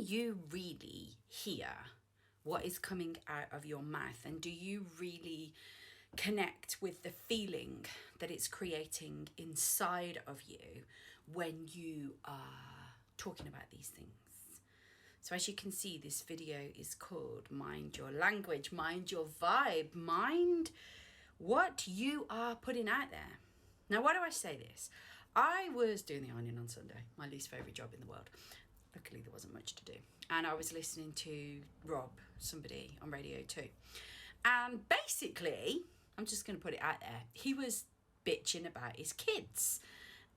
you really hear what is coming out of your mouth? And do you really connect with the feeling that it's creating inside of you when you are talking about these things? So as you can see, this video is called Mind Your Language, Mind Your Vibe, Mind what you are putting out there. Now, why do I say this? I was doing the ironing on Sunday, my least favourite job in the world. Luckily, there wasn't much to do. And I was listening to Rob, somebody on Radio 2. And basically, I'm just going to put it out there, he was bitching about his kids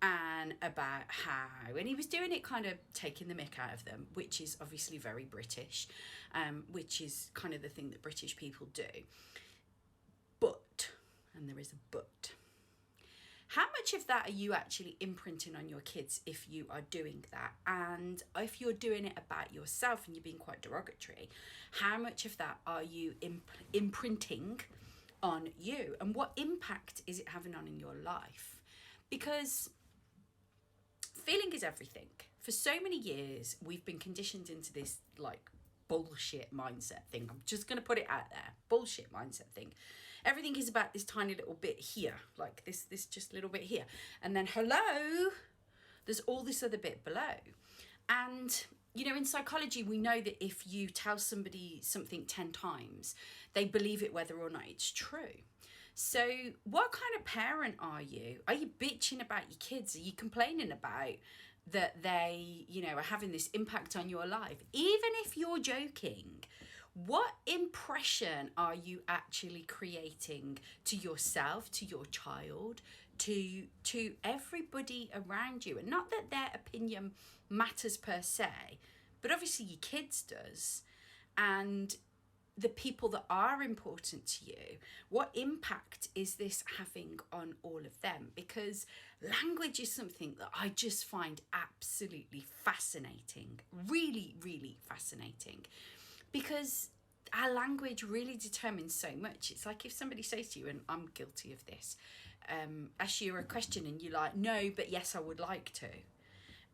and about how, and he was doing it kind of taking the mick out of them, which is obviously very British, which is kind of the thing that British people do. But, and there is a but, how much of that are you actually imprinting on your kids if you are doing that? And if you're doing it about yourself and you're being quite derogatory, how much of that are you imprinting on you? And what impact is it having on in your life? Because feeling is everything. For so many years, we've been conditioned into this like bullshit mindset thing. I'm just going to put it out there. Bullshit mindset thing. Everything is about this tiny little bit here, like this just little bit here. And then hello, there's all this other bit below. And, you know, in psychology, we know that if you tell somebody something 10 times, they believe it whether or not it's true. So what kind of parent are you? Are you bitching about your kids? Are you complaining about that they, you know, are having this impact on your life? Even if you're joking, what impression are you actually creating to yourself, to your child, to everybody around you? And not that their opinion matters per se, but obviously your kids does. And the people that are important to you, what impact is this having on all of them? Because language is something that I just find absolutely fascinating, really, really fascinating, because our language really determines so much. It's like if somebody says to you, and I'm guilty of this, asks you a question and you're like, no, but yes, I would like to.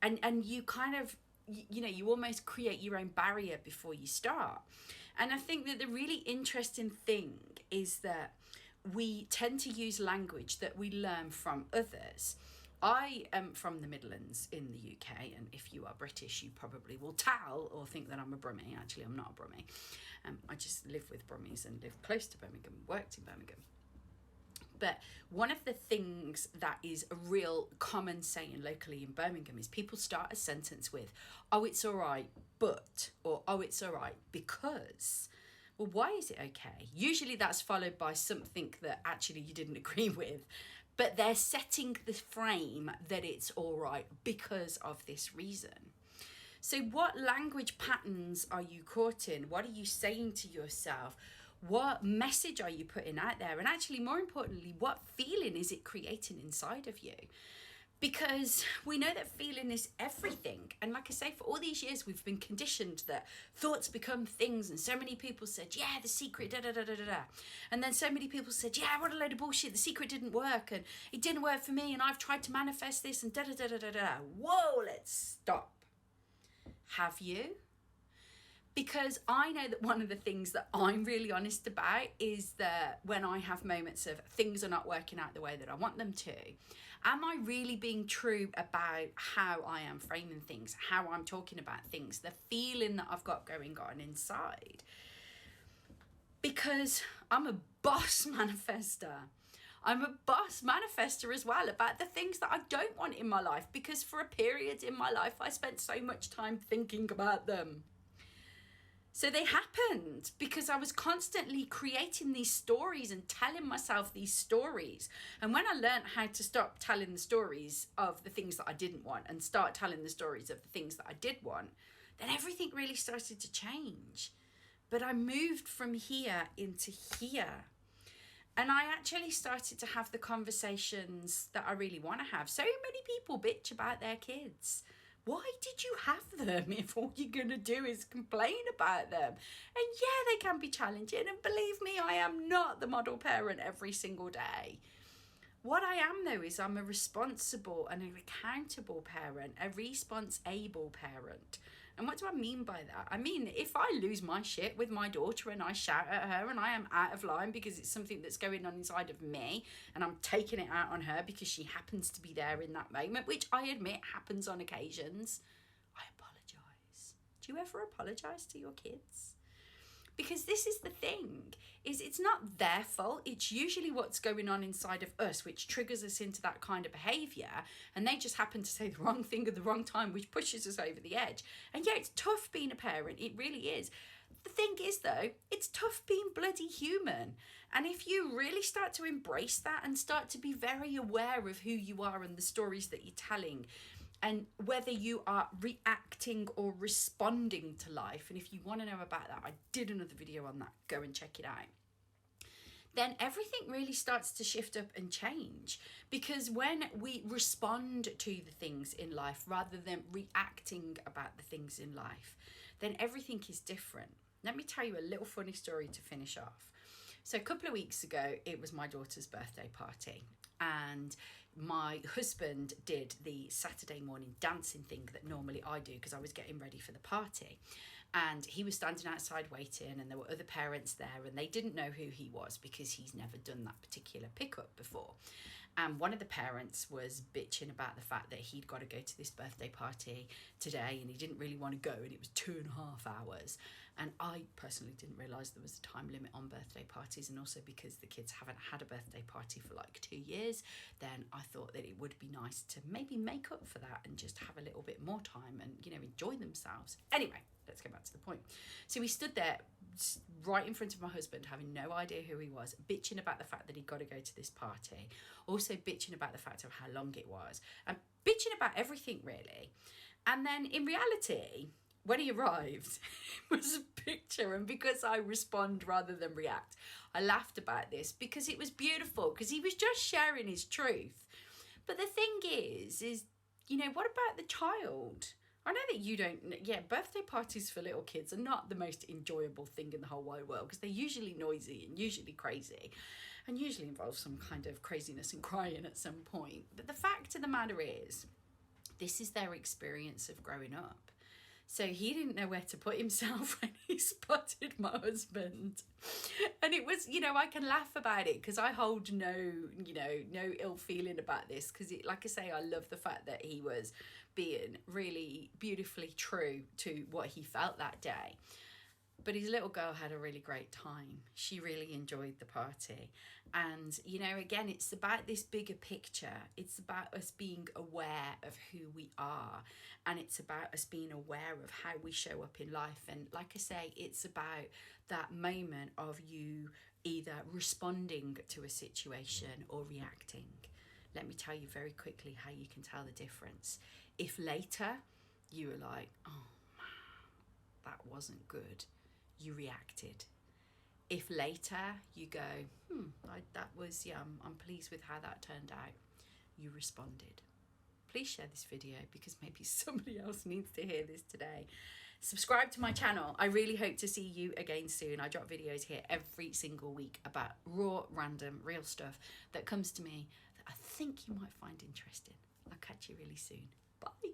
And you kind of, you know, you almost create your own barrier before you start. And I think that the really interesting thing is that we tend to use language that we learn from others. I am from the Midlands in the UK, and if you are British, you probably will tell or think that I'm a Brummie. Actually, I'm not a Brummie. I just live with Brummies and live close to Birmingham, worked in Birmingham. But one of the things that is a real common saying locally in Birmingham is people start a sentence with, oh, it's all right, but, or oh, it's all right, because. Well, why is it okay? Usually that's followed by something that actually you didn't agree with, but they're setting the frame that it's all right because of this reason. So what language patterns are you caught in? What are you saying to yourself? What message are you putting out there? And actually, more importantly, what feeling is it creating inside of you? Because we know that feeling is everything. And like I say, for all these years, we've been conditioned that thoughts become things. And so many people said, yeah, The Secret, da, da, da, da, da, da. And then so many people said, yeah, what a load of bullshit. The Secret didn't work. And it didn't work for me. And I've tried to manifest this and da, da, da, da, da, da. Whoa, let's stop. Have you? Because I know that one of the things that I'm really honest about is that when I have moments of things are not working out the way that I want them to, am I really being true about how I am framing things, how I'm talking about things, the feeling that I've got going on inside? Because I'm a boss manifester. I'm a boss manifester as well about the things that I don't want in my life, because for a period in my life, I spent so much time thinking about them. So they happened because I was constantly creating these stories and telling myself these stories. And when I learned how to stop telling the stories of the things that I didn't want and start telling the stories of the things that I did want, then everything really started to change. But I moved from here into here. And I actually started to have the conversations that I really want to have. So many people bitch about their kids. Why did you have them if all you're going to do is complain about them? And yeah, they can be challenging. And believe me, I am not the model parent every single day. What I am, though, is I'm a responsible and an accountable parent, a response-able parent. And what do I mean by that? I mean, if I lose my shit with my daughter and I shout at her and I am out of line because it's something that's going on inside of me and I'm taking it out on her because she happens to be there in that moment, which I admit happens on occasions, I apologise. Do you ever apologise to your kids? Because this is the thing, is it's not their fault. It's usually what's going on inside of us, which triggers us into that kind of behaviour. And they just happen to say the wrong thing at the wrong time, which pushes us over the edge. And yeah, it's tough being a parent. It really is. The thing is, though, it's tough being bloody human. And if you really start to embrace that and start to be very aware of who you are and the stories that you're telling, and whether you are reacting or responding to life, and if you want to know about that, I did another video on that, go and check it out, then everything really starts to shift up and change. Because when we respond to the things in life rather than reacting about the things in life, then everything is different. Let me tell you a little funny story to finish off. So a couple of weeks ago, it was my daughter's birthday party, and my husband did the Saturday morning dancing thing that normally I do because I was getting ready for the party. And he was standing outside waiting, and there were other parents there, and they didn't know who he was because he's never done that particular pickup before. And one of the parents was bitching about the fact that he'd got to go to this birthday party today and he didn't really want to go, and it was 2.5 hours. And I personally didn't realise there was a time limit on birthday parties, and also because the kids haven't had a birthday party for like 2 years, then I thought that it would be nice to maybe make up for that and just have a little bit more time and, you know, enjoy themselves. Anyway, let's go back to the point. So we stood there right in front of my husband, having no idea who he was, bitching about the fact that he'd got to go to this party, also bitching about the fact of how long it was, and bitching about everything really. And then in reality, when he arrived, it was a picture, and because I respond rather than react, I laughed about this because it was beautiful, because he was just sharing his truth. But the thing is, you know, what about the child? I know that you don't, yeah, birthday parties for little kids are not the most enjoyable thing in the whole wide world, because they're usually noisy and usually crazy and usually involve some kind of craziness and crying at some point. But the fact of the matter is, this is their experience of growing up. So he didn't know where to put himself when he spotted my husband. And it was, you know, I can laugh about it because I hold no ill feeling about this, because like I say, I love the fact that he was being really beautifully true to what he felt that day. But his little girl had a really great time. She really enjoyed the party. And, you know, again, it's about this bigger picture. It's about us being aware of who we are. And it's about us being aware of how we show up in life. And like I say, it's about that moment of you either responding to a situation or reacting. Let me tell you very quickly how you can tell the difference. If later you were like, oh man, that wasn't good, you reacted. If later you go, I'm pleased with how that turned out, you responded. Please share this video because maybe somebody else needs to hear this today. Subscribe to my channel. I really hope to see you again soon. I drop videos here every single week about raw, random, real stuff that comes to me that I think you might find interesting. I'll catch you really soon. Bye.